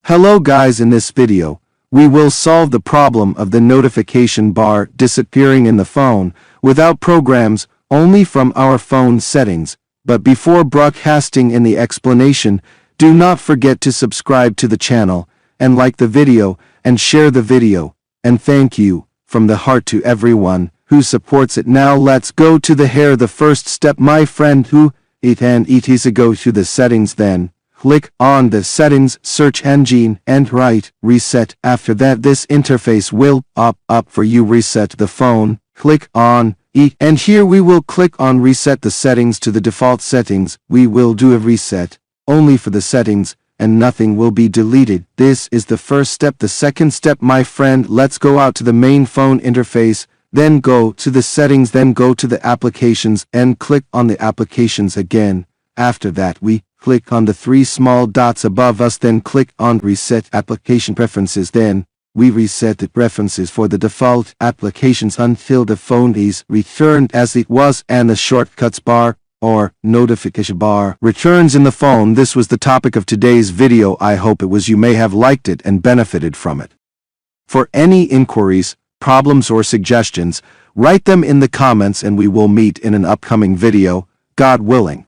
Hello guys, in this video, we will solve the problem of the notification bar disappearing in the phone without programs, only from our phone settings. But before broadcasting in the explanation, do not forget to subscribe to the channel and like the video and share the video. And thank you from the heart to everyone who supports it. Now let's go to the first step, my friend, it is to go to the settings, then click on the settings search engine and write reset. After that, this interface will pop up for you. Reset the phone, click on it, and here we will click on reset the settings to the default settings. We will do a reset only for the settings and nothing will be deleted. This is the first step. The second step, my friend, let's go out to the main phone interface, then go to the settings, then go to the applications and click on the applications again. After that, we click on the three small dots above us, then click on reset application preferences. Then we reset the preferences for the default applications until the phone is returned as it was and the shortcuts bar or notification bar returns in the phone. This was the topic of today's video. I hope it was. You may have liked it and benefited from it. For any inquiries, problems or suggestions, write them in the comments and we will meet in an upcoming video, God willing.